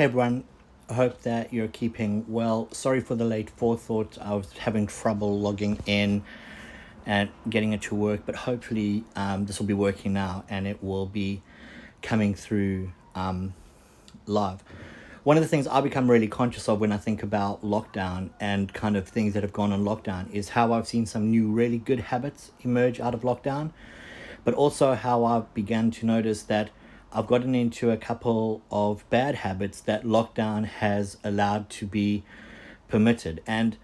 Hey everyone, I hope that you're keeping well. Sorry for the late forethought. I was having trouble logging in and getting it to work, but hopefully this will be working now and it will be coming through live. One of the things I become really conscious of when I think about lockdown and kind of things that have gone on lockdown is how I've seen some new really good habits emerge out of lockdown, but also how I've begun to notice that I've gotten into a couple of bad habits that lockdown has allowed to be permitted. And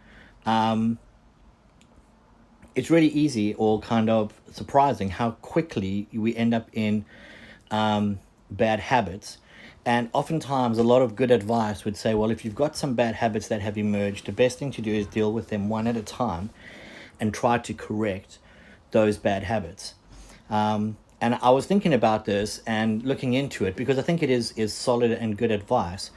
it's really easy or kind of surprising how quickly we end up in bad habits. And oftentimes, a lot of good advice would say, well, if you've got some bad habits that have emerged, the best thing to do is deal with them one at a time and try to correct those bad habits. And I was thinking about this and looking into it because I think it is solid and good advice.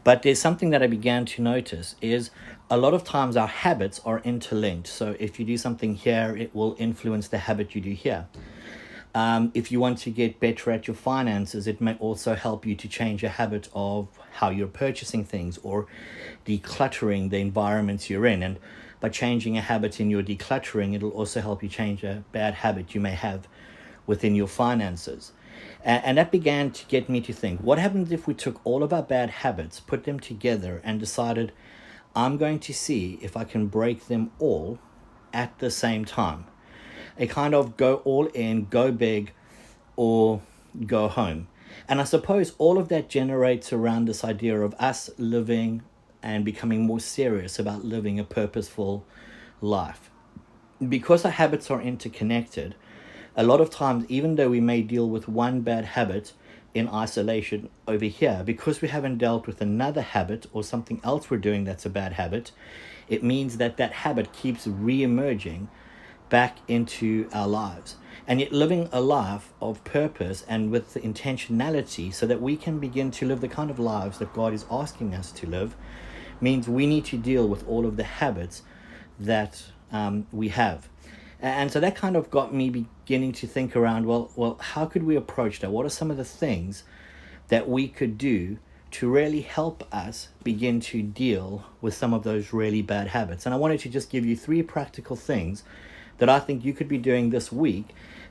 But there's something that I began to notice is a lot of times our habits are interlinked. So if you do something here, it will influence the habit you do here. If you want to get better at your finances, it may also help you to change a habit of how you're purchasing things or decluttering the environments you're in. And by changing a habit in your decluttering, it'll also help you change a bad habit you may have within your finances. And that began to get me to think, what happens if we took all of our bad habits, put them together and decided, I'm going to see if I can break them all at the same time. A kind of go all in, go big, or go home. And I suppose all of that generates around this idea of us living and becoming more serious about living a purposeful life. Because our habits are interconnected, a lot of times, even though we may deal with one bad habit in isolation over here, because we haven't dealt with another habit or something else we're doing that's a bad habit, it means that that habit keeps re-emerging back into our lives. And yet living a life of purpose and with the intentionality so that we can begin to live the kind of lives that God is asking us to live means we need to deal with all of the habits that we have. And so that kind of got me beginning to think around, well, how could we approach that? What are some of the things that we could do to really help us begin to deal with some of those really bad habits? And I wanted to just give you 3 practical things that I think you could be doing this week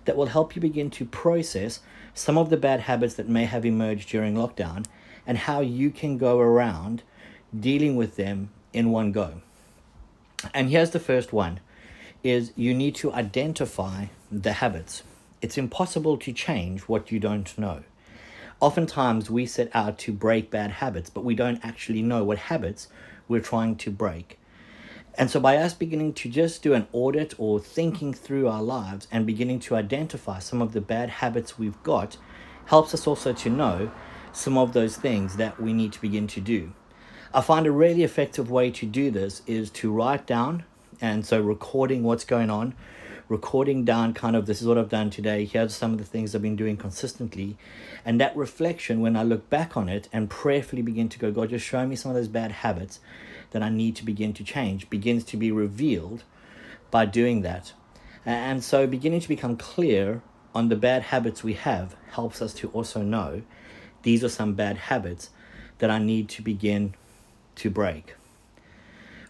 that will help you begin to process some of the bad habits that may have emerged during lockdown and how you can go around dealing with them in one go. And here's the first one. Is you need to identify the habits. It's impossible to change what you don't know. Oftentimes we set out to break bad habits, but we don't actually know what habits we're trying to break. And so by us beginning to just do an audit or thinking through our lives and beginning to identify some of the bad habits we've got, helps us also to know some of those things that we need to begin to do. I find a really effective way to do this is to write down. And so recording what's going on, recording down kind of, this is what I've done today, here's some of the things I've been doing consistently. And that reflection, when I look back on it and prayerfully begin to go, God, just show me some of those bad habits that I need to begin to change, begins to be revealed by doing that. And so beginning to become clear on the bad habits we have helps us to also know these are some bad habits that I need to begin to break.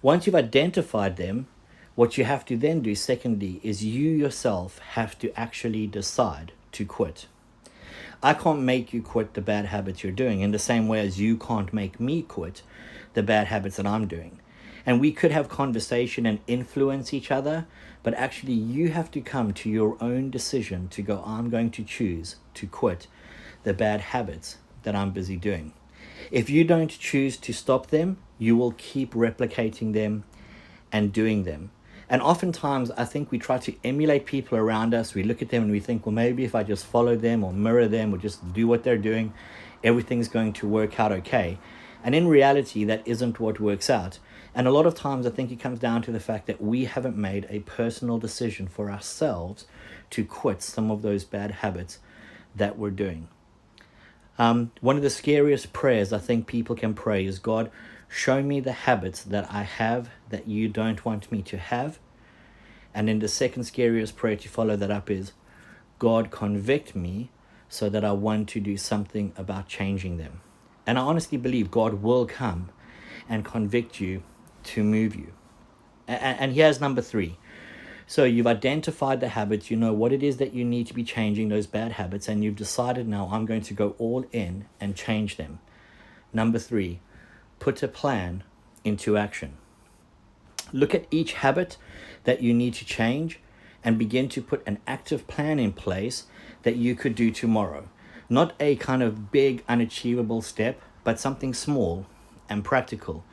Once you've identified them, what you have to then do, secondly, is you yourself have to actually decide to quit. I can't make you quit the bad habits you're doing in the same way as you can't make me quit the bad habits that I'm doing. And we could have conversation and influence each other, but actually you have to come to your own decision to go, I'm going to choose to quit the bad habits that I'm busy doing. If you don't choose to stop them, you will keep replicating them and doing them. And oftentimes, I think we try to emulate people around us. We look at them and we think, well, maybe if I just follow them or mirror them or just do what they're doing, everything's going to work out okay. And in reality, that isn't what works out. And a lot of times, I think it comes down to the fact that we haven't made a personal decision for ourselves to quit some of those bad habits that we're doing. One of the scariest prayers I think people can pray is, God, show me the habits that I have that you don't want me to have. And then the second scariest prayer to follow that up is, God, convict me so that I want to do something about changing them. And I honestly believe God will come and convict you to move you. And here's number 3. So you've identified the habits, you know what it is that you need to be changing, those bad habits, and you've decided now I'm going to go all in and change them. Number 3, put a plan into action. Look at each habit that you need to change and begin to put an active plan in place that you could do tomorrow. Not a kind of big, unachievable step, but something small and practical.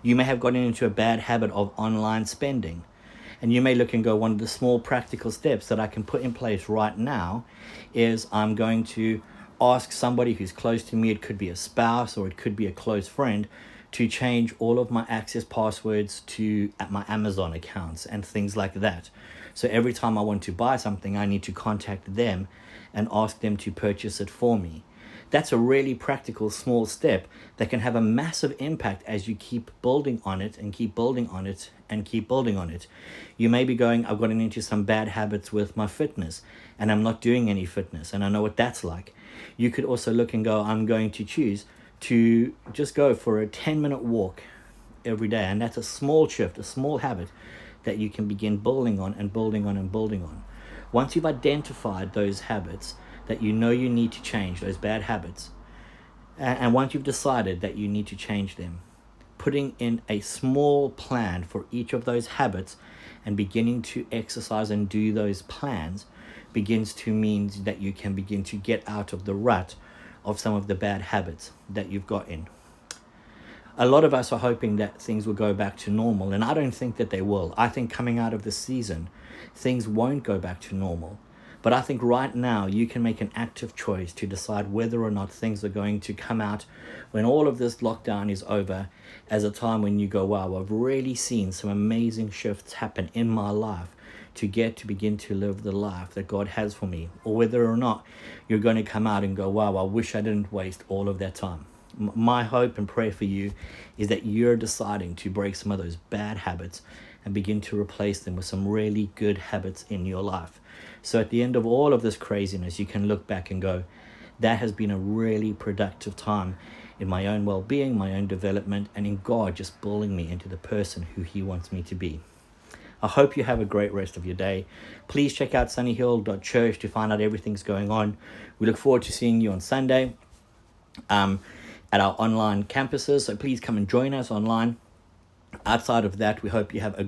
You may have gotten into a bad habit of online spending. And you may look and go, one of the small practical steps that I can put in place right now is I'm going to ask somebody who's close to me, it could be a spouse or it could be a close friend, to change all of my access passwords to my Amazon accounts and things like that. So every time I want to buy something, I need to contact them and ask them to purchase it for me. That's a really practical small step that can have a massive impact as you keep building on it and keep building on it and keep building on it. You may be going, I've gotten into some bad habits with my fitness and I'm not doing any fitness and I know what that's like. You could also look and go, I'm going to choose to just go for a 10-minute walk every day. And that's a small shift, a small habit that you can begin building on and building on and building on. Once you've identified those habits that you know you need to change, those bad habits, and once you've decided that you need to change them, putting in a small plan for each of those habits and beginning to exercise and do those plans begins to mean that you can begin to get out of the rut of some of the bad habits that you've got in. A lot of us are hoping that things will go back to normal, and I don't think that they will. I think coming out of the season, things won't go back to normal. But I think right now you can make an active choice to decide whether or not things are going to come out when all of this lockdown is over as a time when you go, wow, I've really seen some amazing shifts happen in my life to get to begin to live the life that God has for me. Or whether or not you're going to come out and go, wow, I wish I didn't waste all of that time. My hope and prayer for you is that you're deciding to break some of those bad habits and begin to replace them with some really good habits in your life. So at the end of all of this craziness, you can look back and go, that has been a really productive time in my own well-being, my own development, and in God just building me into the person who He wants me to be. I hope you have a great rest of your day. Please check out sunnyhill.church to find out everything's going on. We look forward to seeing you on Sunday at our online campuses. So please come and join us online. Outside of that, we hope you have a